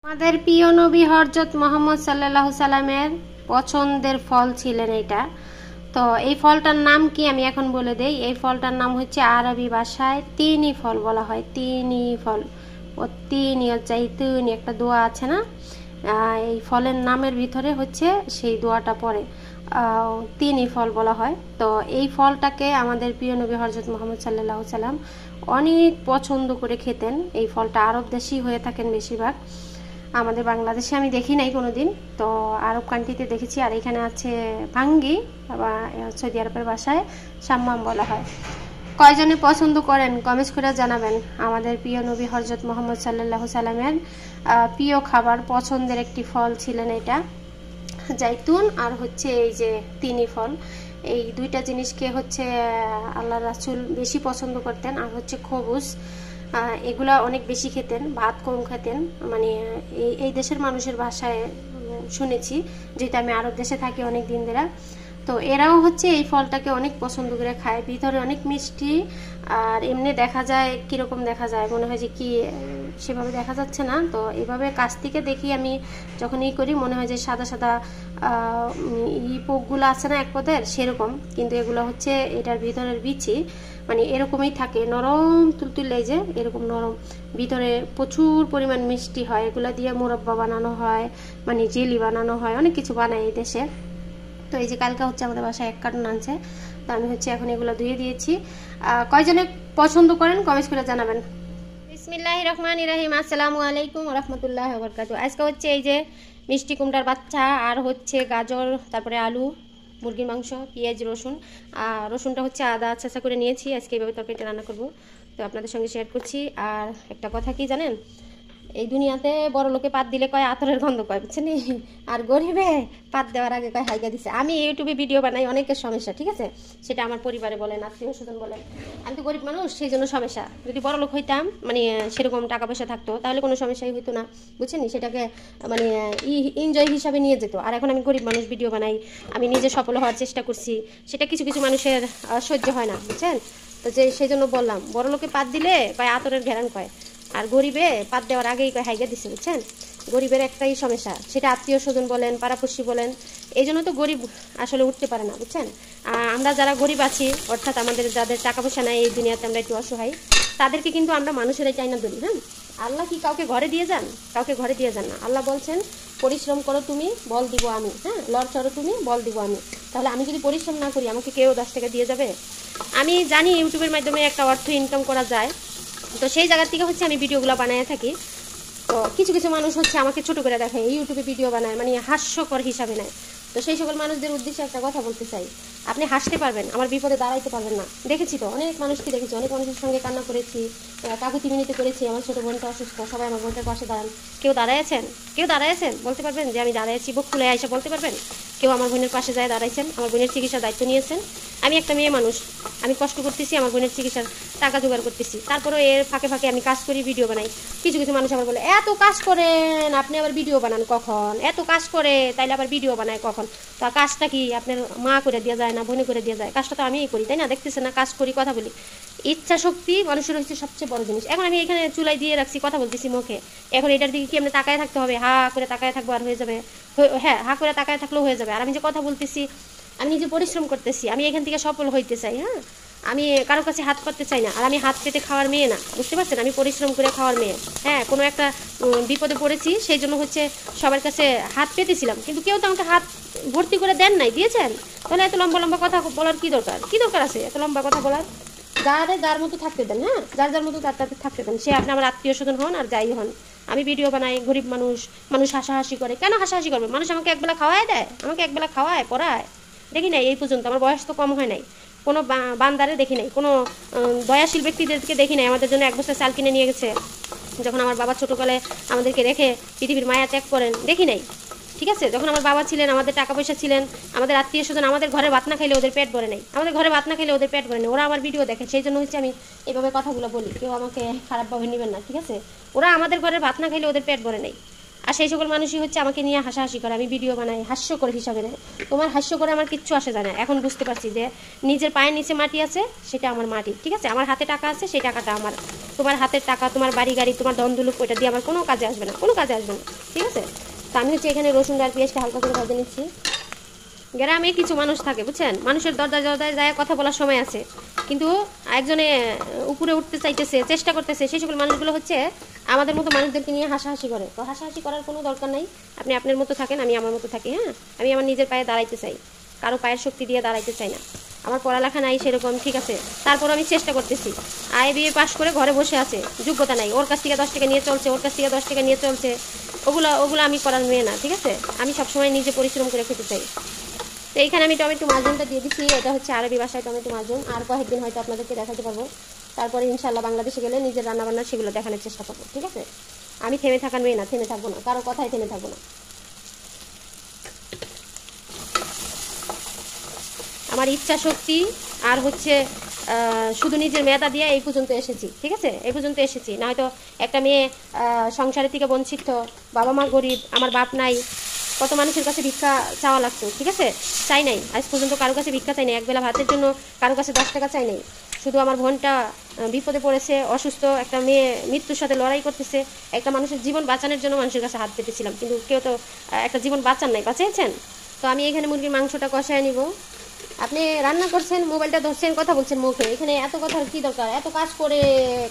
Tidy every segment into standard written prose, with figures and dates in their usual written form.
আমাদের প্রিয় নবী হযরত মুহাম্মদ সাল্লাল্লাহু সাল্লামের পছন্দের ফল ছিলেন এটা। তো এই ফলটার নাম কি আমি এখন বলে দেই। এই ফলটার নাম হচ্ছে আরবি ভাষায় তিনি ফল বলা হয়। তিনি ফল ও তিনি জাইতুনি একটা দোয়া আছে না, এই ফলের নামের ভিতরে হচ্ছে সেই দোয়াটা পড়ে, তিনি ফল বলা হয়। তো এই ফলটাকে আমাদের প্রিয় নবী হযরত মুহাম্মদ সাল্লাল্লাহু সাল্লাম অনেক পছন্দ করে খেতেন। এই ফলটা আরব দেশেই হয়ে থাকেন বেশিরভাগ, আমাদের বাংলাদেশে আমি দেখি নাই কোনোদিন। তো আরব কান্ট্রিতে দেখেছি। আর এখানে আছে ভাঙ্গি বা সৌদি আরবের ভাষায় সাম্মাম বলা হয়। কয়জনে পছন্দ করেন কমেন্ট করে জানাবেন। আমাদের প্রিয় নবী হযরত মুহাম্মদ সাল্লাল্লাহু সাল্লামের প্রিয় খাবার পছন্দের একটি ফল ছিলেন এটা, জাইতুন আর হচ্ছে এই যে তিনি ফল। এই দুইটা জিনিসকে হচ্ছে আল্লাহ রাসূল বেশি পছন্দ করতেন। আর হচ্ছে খবুজ, এগুলা অনেক বেশি খেতেন, ভাত কম খেতেন। মানে এই দেশের মানুষের ভাষায় শুনেছি, যেটা আমি আরব দেশে থাকি অনেক দিন ধরে। তো এরাও হচ্ছে এই ফলটাকে অনেক পছন্দ করে খায়। ভিতরে অনেক মিষ্টি, আর এমনি দেখা যায় কিরকম দেখা যায় মনে হয় যে কি সেভাবে দেখা যাচ্ছে না। তো এইভাবে কাছ থেকে দেখি আমি যখন করি মনে হয় যে সাদা সাদা পোকগুলো আছে না এক পদের সেরকম, কিন্তু এগুলো হচ্ছে এটার ভিতরের বিচি মানে এরকমই থাকে, নরম তুলতুলে, যে এরকম নরম, ভিতরে প্রচুর পরিমাণ মিষ্টি হয়। এগুলো দিয়ে মুরব্বা বানানো হয়, মানে জেলি বানানো হয়, অনেক কিছু বানায় এই দেশে। তো এই যে কালকে হচ্ছে আমাদের বাসায় 1 কার্টন আনছে, তো আমি হচ্ছে এখন এগুলো ধুয়ে দিয়েছি। কয়জনে পছন্দ করেন কমেন্ট করে জানাবেন। বিসমিল্লাহির রহমানির রহিম। আসসালামু আলাইকুম ওয়া রাহমাতুল্লাহি ওয়া বারাকাতুহু। আজকে হচ্ছে এই যে মিষ্টি কুমড়ার বাচ্চা, আর হচ্ছে গাজর, তারপরে আলু, মুরগির মাংস, পেঁয়াজ, রসুন। আর রসুনটা হচ্ছে আদা আচ্ছা করে নিয়েছি। আজকে এইভাবে তরকারিটা রান্না করব, তো আপনাদের সঙ্গে শেয়ার করছি। আর একটা কথা কি জানেন, এই দুনিয়াতে বড় লোকে পাত দিলে কয় আতরের গন্ধ কয়, বুঝছেন? আর গরিবে পাত দেওয়ার আগে কয় হাইগা দিছে। আমি ইউটিউবে ভিডিও বানাই, অনেকের সমস্যা, ঠিক আছে? সেটা আমার পরিবারে বলেন, আত্মীয় স্বজন বলেন। আমি তো গরিব মানুষ, সেই জন্য সমস্যা। যদি বড় লোক হইতাম, মানে সেরকম টাকা পয়সা থাকতো, তাহলে কোনো সমস্যাই হইতো না, বুঝছেন? সেটাকে মানে এনজয় হিসাবে নিয়ে যেত। আর এখন আমি গরিব মানুষ, ভিডিও বানাই, আমি নিজে সফল হওয়ার চেষ্টা করছি, সেটা কিছু কিছু মানুষের সহ্য হয় না, বুঝছেন? তো যে সেই জন্য বললাম, বড় লোকে পাত দিলে কয় আতরের ঘেরান কয়, আর গরিবে পাত দেওয়ার আগেই কয় হাইগা দিছে, বুঝছেন? গরিবের একটাই সমস্যা, সেটা আত্মীয় স্বজন বলেন, পাড়াপড়শি বলেন। এই জন্য তো গরিব আসলে উঠতে পারে না, বুঝছেন? আমরা যারা গরিব আছি, অর্থাৎ আমাদের যাদের টাকা পয়সা নাই, এই দুনিয়াতে আমরা একটু অসহায়, তাদেরকে কিন্তু আমরা মানুষেরাই চাই না ধরি। হ্যাঁ, আল্লাহ কি কাউকে ঘরে দিয়ে যান? কাউকে ঘরে দিয়ে যান না। আল্লাহ বলছেন পরিশ্রম করো তুমি, বল দিব আমি। হ্যাঁ, লড় চড়ো তুমি, বল দিব আমি। তাহলে আমি যদি পরিশ্রম না করি, আমাকে কেউ 10 টাকা দিয়ে যাবে? আমি জানি ইউটিউবের মাধ্যমে একটা অর্থ ইনকাম করা যায়, তো সেই জায়গা থেকে হচ্ছে আমি ভিডিওগুলো বানায় থাকি। তো কিছু কিছু মানুষ হচ্ছে আমাকে ছোট করে দেখে, ইউটিউবে ভিডিও বানায়, মানে হাস্যকর হিসাবে নেয়। তো সেই সকল মানুষদের উদ্দেশ্যে একটা কথা বলতে চাই, আপনি হাসতে পারবেন, আমার বিপদে দাঁড়াইতে পারবেন না। দেখেছি তো, অনেক মানুষকে দেখেছি, অনেক মানুষের সঙ্গে কান্না করেছি, কাকুতি মিনিতে করেছি। আমার ছোটো বোনটা অসুস্থ, সবাই আমার বোনটার পাশে দাঁড়ান। কেউ দাঁড়াইছেন? কেউ দাঁড়াইছেন বলতে পারবেন যে আমি দাঁড়াইছি? বুক খুলে এসে বলতে পারবেন কেউ আমার বোনের পাশে যায় দাঁড়াইছেন, আমার বোনের চিকিৎসার দায়িত্ব নিয়েছেন? আমি একটা মেয়ে মানুষ, আমি কষ্ট করতেছি, আমার বোনের চিকিৎসার টাকা জোগাড় করতেছি, তারপরেও এর ফাঁকে ফাঁকে আমি কাজ করি, ভিডিও বানাই। কিছু কিছু মানুষ আবার বলে, এত কাজ করেন আপনি আবার ভিডিও বানান কখন? এত কাজ করে তাইলে আবার ভিডিও বানায় কখন? তো কাজটা কি আপনার মা করে দেওয়া যায় না বোনে করে দেওয়া যায়? কাজটা তো আমিই করি, তাই না? দেখতেছেন না কাজ করি, কথা বলি। ইচ্ছা শক্তি মানুষের হচ্ছে সবচেয়ে বড় জিনিস। এখন আমি এখানে চুলাই দিয়ে রাখছি, কথা বলতেছি মুখে, এখন এটার দিকে কি আপনি তাকায় থাকতে হবে? হা করে তাকায় থাকবো আর হয়ে যাবে? হ্যাঁ, হা করে তাকায় থাকলেও হয়ে যাবে। আর আমি যে কথা বলতেছি, আমি নিজে পরিশ্রম করতেছি, আমি এখান থেকে সফল হইতে চাই। হ্যাঁ, আমি কারোর কাছে হাত পাততে চাই না, আর আমি হাত পেতে খাওয়ার মেয়ে না, বুঝতে পারছেন? আমি পরিশ্রম করে খাওয়ার মেয়ে। হ্যাঁ, কোনো একটা বিপদে পড়েছি, সেই জন্য হচ্ছে সবার কাছে হাত পেতেছিলাম, কিন্তু কেউ তো আমাকে হাত ভর্তি করে দেন নাই, দিয়েছেন? তাহলে এত লম্বা লম্বা কথা বলার কি দরকার? কি দরকার আছে এত লম্বা কথা বলার? যার মতো থাকতে দেন। হ্যাঁ, যার মতো তার থাকতে দেন। সে আপনি আমার আত্মীয় স্বজন হন আর যাই হন। আমি ভিডিও বানাই, গরিব মানুষ, মানুষ হাসাহাসি করে। কেন হাসাহাসি করবে? মানুষ আমাকে একবেলা খাওয়ায় দেয়, আমাকে একবেলা খাওয়ায় পড়ায়, দেখি নাই এই পর্যন্ত। আমার বয়স তো কম হয় নাই, কোনো বান্দারে দেখি নাই, কোনো দয়াশীল ব্যক্তিদেরকে দেখি নাই আমাদের জন্য 1 বছর চাল কিনে নিয়ে গেছে, যখন আমার বাবা ছোটোকালে আমাদেরকে রেখে পৃথিবীর মায়া ত্যাগ করেন, দেখি নাই। ঠিক আছে, যখন আমার বাবা ছিলেন, আমাদের টাকা পয়সা ছিলেন, আমাদের আত্মীয় স্বজন, আমাদের ঘরে ভাত না খাইলে ওদের পেট ভরে নাই, আমাদের ঘরে ভাত না খাইলে ওদের পেট ভরে নেই। ওরা আমার ভিডিও দেখে, সেই জন্য হচ্ছে আমি এইভাবে কথাগুলো বলি, কেউ আমাকে খারাপভাবে নেবেন না, ঠিক আছে? ওরা আমাদের ঘরে ভাত না খাইলে ওদের পেট ভরে নেই। আর সেই সকল মানুষই হচ্ছে আমাকে নিয়ে হাসাহাসি করে, আমি ভিডিও বানাই হাস্যকর হিসাবে নেয়। তোমার হাস্য করে আমার কিচ্ছু আসে যায় না। এখন বুঝতে পারছি যে নিজের পায়ের নিচে মাটি আছে, সেটা আমার মাটি, ঠিক আছে? আমার হাতে টাকা আছে, সেই টাকাটা আমার। তোমার হাতের টাকা, তোমার বাড়ি গাড়ি, তোমার ধন-দৌলত, ওইটা দিয়ে আমার কোনো কাজে আসবে না, কোনো কাজে আসবে না, ঠিক আছে? তো আমি হচ্ছে এখানে রসুন আর পেঁয়াজটা হালকা করে ভেজে নিচ্ছি। গ্রামে কিছু মানুষ থাকে, বুঝছেন, মানুষের দরজায় যায় কথা বলার সময় আছে, কিন্তু একজনে উপরে উঠতে চাইতেছে, চেষ্টা করতেছে, সেই সকল মানুষগুলো হচ্ছে আমাদের মতো মানুষদেরকে নিয়ে হাসাহাসি করে। তো হাসাহাসি করার কোনো দরকার নাই। আপনি আপনার মতো থাকেন, আমি আমার মতো থাকি। হ্যাঁ, আমি আমার নিজের পায়ে দাঁড়াইতে চাই, কারো পায়ের শক্তি দিয়ে দাঁড়াইতে চাই না। আমার পড়ালেখা নাই সেরকম, ঠিক আছে, তারপর আমি চেষ্টা করতেছি। বিএ পাশ করে ঘরে বসে আছে, যোগ্যতা নাই, ওর কাছ থেকে 10 টাকা নিয়ে চলছে, ওর কাছ থেকে 10 টাকা নিয়ে চলছে, ওগুলো আমি করার মেয়ে না, ঠিক আছে? আমি সবসময় নিজে পরিশ্রম করে খেতে চাই। তো এইখানে আমি টমেটো মাজুনটা দিয়ে দিচ্ছি। এটা হচ্ছে আরবি ভাষায় টমেটো মাজুন। আর কয়েকদিন হয়তো আপনাদেরকে দেখাতে পারবো, তারপরে ইনশাল্লাহ বাংলাদেশে গেলে নিজের রান্নাবান্না সেগুলো দেখানোর চেষ্টা করবো, ঠিক আছে? আমি থেমে থাকার মেয়ে না, থেমে থাকবো না, কারো কথায় থেমে থাকবো না। আমার ইচ্ছা শক্তি আর হচ্ছে শুধু নিজের মেধা দিয়ে এই পর্যন্ত এসেছি, ঠিক আছে? এই পর্যন্ত এসেছি, না হয়তো একটা মেয়ে সংসারের থেকে বঞ্চিত, বাবা মা গরিব, আমার বাপ নাই, কত মানুষের কাছে ভিক্ষা চাওয়া লাগতো, ঠিক আছে? চাই নাই, আজ পর্যন্ত কারো কাছে ভিক্ষা চাই নাই, একবেলা ভাতের জন্য কারো কাছে 10 টাকা চাই নাই। শুধু আমার বোনটা বিপদে পড়েছে, অসুস্থ, একটা মেয়ে মৃত্যুর সাথে লড়াই করতেছে, একটা মানুষের জীবন বাঁচানোর জন্য মানুষের কাছে হাত পেতেছিলাম, কিন্তু কেউ তো একটা জীবন বাঁচান নাই, বাঁচিয়েছেন? তো আমি এখানে মুরগির মাংসটা কষায় নিব। আপনি রান্না করছেন, মোবাইলটা ধরছেন, কথা বলছেন মুখে, এখানে এত কথার কি দরকার? এত কাজ করে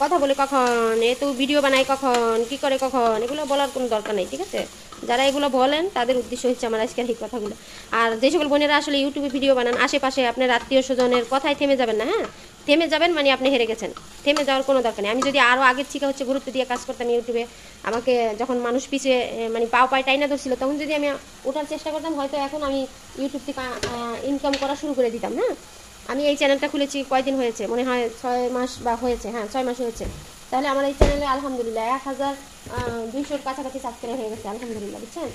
কথা বলে কখন, এত ভিডিও বানায় কখন, কি করে কখন, এগুলো বলার কোনো দরকার নেই, ঠিক আছে? যারা এগুলো বলেন তাদের উদ্দেশ্য হচ্ছে আমার আজকের এই কথাগুলো। আর যে সকল বোনেরা আসলে ইউটিউবে ভিডিও বানান, আশেপাশে আপনার আত্মীয় স্বজনের কথায় থেমে যাবেন না। হ্যাঁ, থেমে যাবেন মানে আপনি হেরে গেছেন। থেমে যাওয়ার কোনো দরকার নেই। আমি যদি আরও আগের থেকে হচ্ছে গুরুত্ব দিয়ে কাজ করতাম ইউটিউবে, আমাকে যখন মানুষ পিছিয়ে মানে পায়ে টাইনা ধরছিল, তখন যদি আমি ওঠার চেষ্টা করতাম, হয়তো এখন আমি ইউটিউব থেকে ইনকাম করা শুরু করে দিতাম। হ্যাঁ, আমি এই চ্যানেলটা খুলেছি কয়দিন হয়েছে, মনে হয় 6 মাস বা হয়েছে। হ্যাঁ, 6 মাস হয়েছে। তাহলে আমার এই চ্যানেলে আলহামদুলিল্লাহ 1200-র কাছাকাছি সাবস্ক্রাইব হয়ে গেছে, আলহামদুলিল্লাহ, বুঝছেন?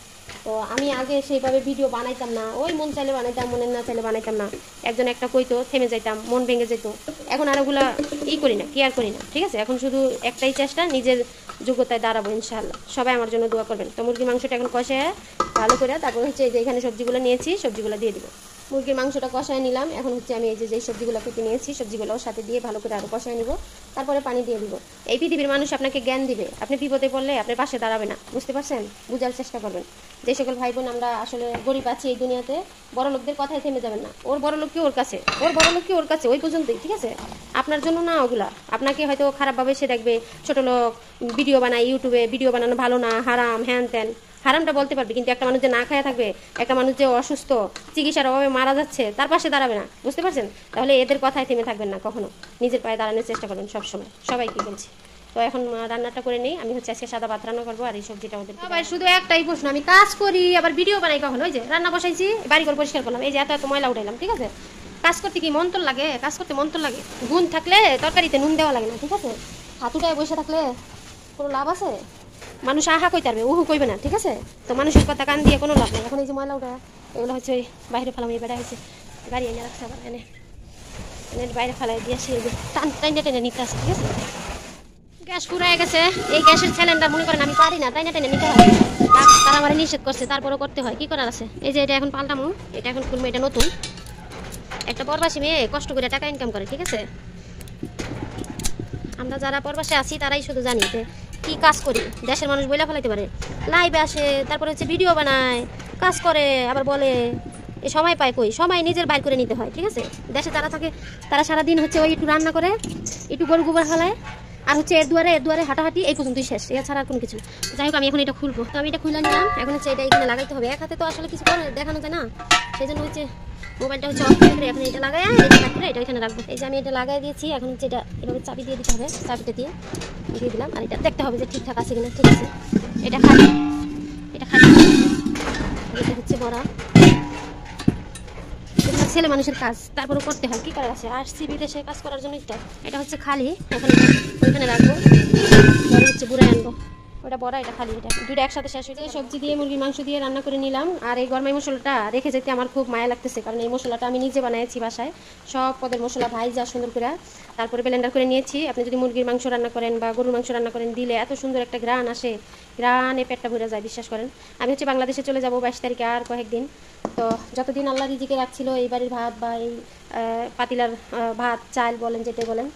তো আমি আগে সেইভাবে ভিডিও বানাইতাম না, ওই মন চাইলে বানাইতাম, মনে না চাইলে বানাইতাম না। একজন একটা কইতো, থেমে যাইতাম, মন ভেঙে যেত। এখন আর ওগুলা করি না, কেয়ার করি না, ঠিক আছে? এখন শুধু একটাই চেষ্টা, নিজের যোগ্যতায় দাঁড়াবো ইনশাআল্লাহ। সবাই আমার জন্য দোয়া করবেন। তো মুরগির মাংসটা এখন কষায় ভালো করে, তারপর হচ্ছে এই যে এখানে সবজিগুলো নিয়েছি, সবজিগুলো দিয়ে দিব। মুরগির মাংসটা কষায় নিলাম। এখন হচ্ছে আমি এই যে যেই সবজিগুলো কেটে নিয়েছি, সবজিগুলোও সাথে দিয়ে ভালো করে আরও কষায় নিব, তারপরে পানি দিয়ে দিব। এই পৃথিবীর মানুষ আপনাকে জ্ঞান দিবে, আপনি বিপদে পড়লে আপনার পাশে দাঁড়াবে না, বুঝতে পারছেন? বুঝার চেষ্টা করবেন। যে সকল ভাই বোন আমরা আসলে গরিব আছি এই দুনিয়াতে, বড় লোকদের কথায় থেমে যাবেন না। ওর বড় লোক কি ওর কাছে, ওর বড় লোক কি ওর কাছে, ওই পর্যন্তই, ঠিক আছে? আপনার জন্য না ওগুলা। আপনাকে হয়তো খারাপভাবে সে দেখবে, ছোট লোক, ভিডিও বানায় ইউটিউবে, ভিডিও বানানো ভালো না, হারাম, হ্যান ত্যান। হারামটা বলতে পারবে, কিন্তু একটা মানুষ যে না খায়া থাকবে, একটা মানুষ যে অসুস্থ, চিকিৎসার অভাবে মারা যাচ্ছে, তার পাশে দাঁড়াবে না, বুঝতে পারছেন? তাহলে এদের কথায় থেমে থাকবেন না কখনো, নিজের পায়ে দাঁড়ানোর চেষ্টা করবেন সবসময়। সবাইকে বলছি। তো এখন রান্নাটা করে নেই। আমি হচ্ছে আজকে সাদা ভাত রান্না করবো, আর এই সবজিটা ওদের সবাই। শুধু একটাই প্রশ্ন, আমি কাজ করি আবার ভিডিও বানাই কখন? ওই যে রান্না বসাইছি, বাড়ি ঘর পরিষ্কার করলাম, এই যে এত ময়লা উঠাইলাম, ঠিক আছে? কাজ করতে কি মন তোর লাগে? কাজ করতে মন তোর লাগে? গুণ থাকলে তরকারিতে নুন দেওয়া লাগে না, ঠিক আছে? হাত উঠায় বসে থাকলে কোনো লাভ আছে? মানুষ আহা কইতে পারবে, উহু কইবে না, ঠিক আছে? তো মানুষের কথা কান দিয়ে কোনো লাভ নেই। এখন এই যে ময়লা উঠা, এগুলো হচ্ছে ওই বাইরে ফেলাম, এই বেড়া হয়েছে, গাড়ি এনে রাখছে আবার এনে বাইরে ফেলাই দিয়েছি, টাইনে টেনে নিতে আসে, ঠিক আছে? গ্যাস ফুরাই গেছে। এই গ্যাসের সিলিন্ডার মনে করেন আমি পারি না, টাইনে টেনে নিতে হয়, তারা আমার নিষেধ করছে, তারপরও করতে হয়, কি করার আছে? এই যে এটা এখন পাল্টামো, এটা এখন খুলবো, এটা নতুন। একটা প্রবাসী মেয়ে কষ্ট করে টাকা ইনকাম করে, ঠিক আছে? আমরা যারা প্রবাসে আছি তারাই শুধু জানি যে কি কাজ করি। দেশের মানুষ বইলা ফেলাইতে পারে, লাইভে আসে, তারপরে হচ্ছে ভিডিও বানায়, কাজ করে, আবার বলে এই সময় পায় কই? সময় নিজের বাইর করে নিতে হয়, ঠিক আছে? দেশে যারা থাকে তারা সারাদিন হচ্ছে ওই একটু রান্না করে, একটু গরু গোবর ফেলায়, আর হচ্ছে এর দুয়ারে হাঁটাহাঁটি, এই পর্যন্তই শেষ, এছাড়া আর কোনো কিছু। যাই হোক, আমি এখন এটা খুলবো। তো আমি এটা খুলে নিলাম। এখন হচ্ছে এটা এখানে লাগাইতে হবে, এক হাতে তো আসলে কিছু করে দেখানো যায় না, সেই জন্য হচ্ছে মোবাইলটা হচ্ছে অফ করে এখন এটা লাগাই, এটা কাটলে এটা এখানে রাখবো। এই যে আমি এটা লাগাই দিয়েছি। এখন হচ্ছে এটা এভাবে চাবি দিয়ে দিতে হবে, চাবিটা দিয়ে দিলাম। আর এটা দেখতে হবে যে ঠিকঠাক আছে কিনা, ঠিক আছে? এটা খালি, এটা হচ্ছে বড়া, এটা ছেলে মানুষের কাজ, তারপরে করতে হয়, কি করার আছে? আসছি বিদেশে কাজ করার জন্য। এটা হচ্ছে খালি, এখন ওইখানে রাখবো, পরে হচ্ছে বুড়াই আনবো। ওটা বড়া, এটা খালি, এটা দুটো একসাথে শেষ হয়ে যায়। সবজি দিয়ে মুরগির মাংস দিয়ে রান্না করে নিলাম। আর এই গরমাই মশলাটা রেখে যেতে আমার খুব মায়া লাগতেছে, কারণ এই মশলাটা আমি নিজে বানিয়েছি বাসায়। সব পদের মশলা ভাইজা সুন্দর করে তারপরে ব্লেন্ডার করে নিয়েছি। আপনি যদি মুরগির মাংস রান্না করেন বা গরুর মাংস রান্না করেন, দিলে এত সুন্দর একটা ঘ্রাণ আসে, ঘ্রাণে পেটটা ভরে যায়, বিশ্বাস করেন। আমি হচ্ছে বাংলাদেশে চলে যাব 22 তারিখে, আর কয়েকদিন। তো যতদিন আল্লাহ রিজিকে রাখছিল এই বাড়ির ভাত বা এই পাতিলার ভাত চাল বলেন, যেটাই বলেন,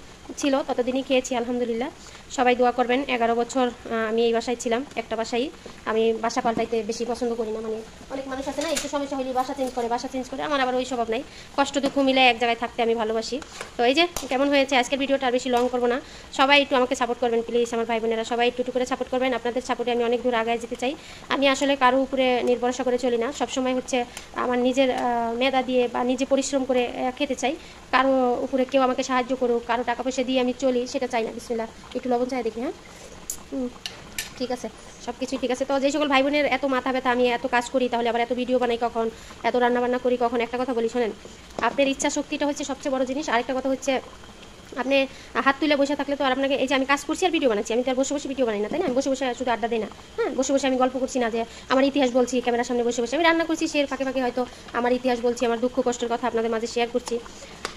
ছিল ততদিনই খেয়েছি আলহামদুলিল্লাহ। সবাই দোয়া করবেন। 11 বছর আমি এই বাসায় ছিলাম, একটা বাসায়। আমি বাসা পাল্টাইতে বেশি পছন্দ করি না, মানে অনেক মানুষ আছে না একটু সমস্যা হলে বাসা চেঞ্জ করে, আমার আবার ওই স্বভাব নাই। কষ্ট দুঃখ মিলে এক জায়গায় থাকতে আমি ভালোবাসি। তো এই যে কেমন হয়েছে আজকের ভিডিওটা, আর বেশি লং করবো না। সবাই একটু আমাকে সাপোর্ট করবেন প্লিজ, আমার ভাই বোনেরা সবাই একটু করে সাপোর্ট করবেন। আপনাদের সাপোর্টে আমি অনেক দূর আগায় যেতে চাই। আমি আসলে কারো উপরে নির্ভরসা করে চলি না, সবসময় হচ্ছে আমার নিজের মেধা দিয়ে বা নিজে পরিশ্রম করে খেতে চাই। কারো উপরে কেউ আমাকে সাহায্য করুক, কারো টাকা পয়সা দিয়ে আমি চলি, সেটা চাই না। বিসমিল্লাহ, একটু লবণ চাই দেখি। হ্যাঁ, ঠিক আছে, সব কিছুই ঠিক আছে। তো যে সকল ভাই বোনের এত মাথা ব্যথা, আমি এত কাজ করি, তাহলে আবার এত ভিডিও বানাই কখন, এত রান্নাবান্না করি কখন, একটা কথা বলি শোনেন, আপনার ইচ্ছা শক্তিটা হচ্ছে সবচেয়ে বড় জিনিস। আরেকটা কথা হচ্ছে, আপনি হাত তুলে বসে থাকলে তো আর আপনাকে, এই যে আমি কাজ করছি আর ভিডিও বানাচ্ছি, আমি তো আর বসে বসে ভিডিও বানাই না, তাই না? আমি বসে বসে শুধু আড্ডা দিই না। হ্যাঁ, বসে বসে আমি গল্প করছি না যে আমার ইতিহাস বলছি ক্যামেরার সামনে বসে বসে। আমি রান্না করছি, সে ফাঁকে ফাঁকে হয়তো আমার ইতিহাস বলছি, আমার দুঃখ কষ্টের কথা আপনাদের মাঝে শেয়ার করছি।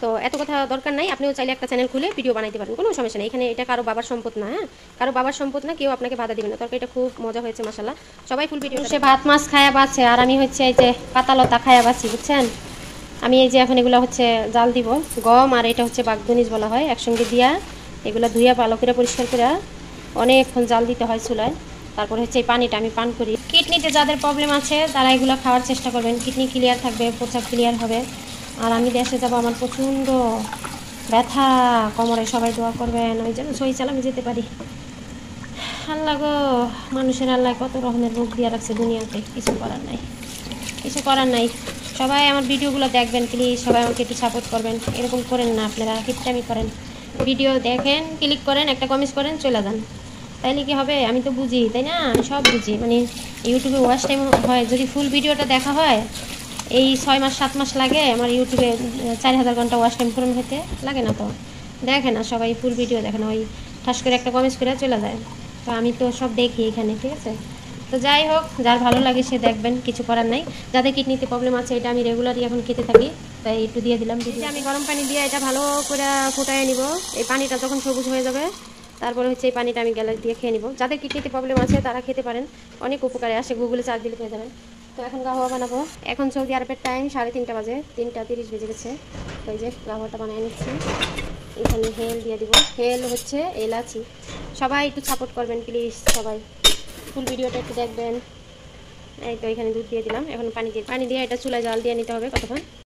তো এত কথা দরকার নাই। আপনিও চাইলে একটা চ্যানেল খুলে ভিডিও বানাইতে পারেন, কোনো সমস্যা নেই। এখানে এটা কারো বাবার সম্পদ না। হ্যাঁ, কারো বাবার সম্পদ না, কেউ আপনাকে বাধা দিবে না। তরকারিটা খুব মজা হয়েছে মাশাআল্লাহ। সবাই ফুল ভিডিও। সে ভাত মাছ খায়া বাঁচে, আর আমি হচ্ছে এই যে পাতালতা খায়া বাঁচি, বুঝছেন? আমি এই যে এখন এগুলো হচ্ছে জাল দিব, গম আর এটা হচ্ছে বাগদনিজ বলা হয়, একসঙ্গে দিয়া এগুলো ধুইয়া ভালো করে পরিষ্কার করে অনেকক্ষণ জাল দিতে হয় চুলায়। তারপরে হচ্ছে এই পানিটা আমি পান করি। কিডনিতে যাদের প্রবলেম আছে তারা এগুলো খাওয়ার চেষ্টা করবেন, কিডনি ক্লিয়ার থাকবে, প্রস্রাব ক্লিয়ার হবে। আর আমি দেশে যাবো, আমার প্রচণ্ড ব্যথা কোমরে, সবাই দোয়া করবেন ওই যেন সই চালামে যেতে পারি। আল্লাহ গো, মানুষের আল্লাহ কত রকমের রোগ দিয়ে রাখছে দুনিয়াতে, কিছু করার নাই, কিছু করার নাই। সবাই আমার ভিডিওগুলো দেখবেন প্লিজ, সবাই আমাকে একটু সাপোর্ট করবেন। এরকম করেন না আপনারা, কিপটামি করেন। ভিডিও দেখেন, ক্লিক করেন, একটা কমেন্ট করেন, চলে যান, তাইলে কি হবে? আমি তো বুঝি, তাই না? আমি সব বুঝি। মানে ইউটিউবে ওয়াচ টাইম হয়, যদি ফুল ভিডিওটা দেখা হয়, এই 6 মাস 7 মাস লাগে আমার ইউটিউবে 4000 ঘন্টা ওয়াচ টাইম পূরণ হতে, লাগে না? তো দেখে না সবাই, ফুল ভিডিও দেখে না, ওই ঠাস করে একটা কমেন্ট করে চলে যায়। তো আমি তো সব দেখি এখানে, ঠিক আছে? তো যাই হোক, যার ভালো লাগে সে দেখবেন, কিছু করার নাই। যাদের কিডনিতে প্রবলেম আছে, এটা আমি রেগুলারই এখন খেতে থাকি, তাই একটু দিয়ে দিলাম। আমি গরম পানি দিয়ে এটা ভালো করে ফুটায় নিব। এই পানিটা যখন সবুজ হয়ে যাবে, তারপরে হচ্ছে এই পানিটা আমি গ্যালাস দিয়ে খেয়ে নিব। যাদের কিডনিতে প্রবলেম আছে তারা খেতে পারেন, অনেক উপকারে আসে, গুগলে সার্চ দিলে পেয়ে যাবেন। তো এখন গাওয়া বানাবো। এখন সৌদি আরবের টাইম 3:30 বাজে, 3:30 বেজে গেছে। তো এই যে গাওয়াটা বানিয়ে নিচ্ছি। এখানে হেল দিয়ে দিব, হেল হচ্ছে এলাচি। সবাই একটু সাপোর্ট করবেন প্লিজ, সবাই ফুল ভিডিওটা একটু দেখবেন। এই তো এখানে দুধ দিয়ে দিলাম, এখন পানি দিয়ে এটা চুলায় জাল দিয়ে নিতে হবে কতক্ষণ।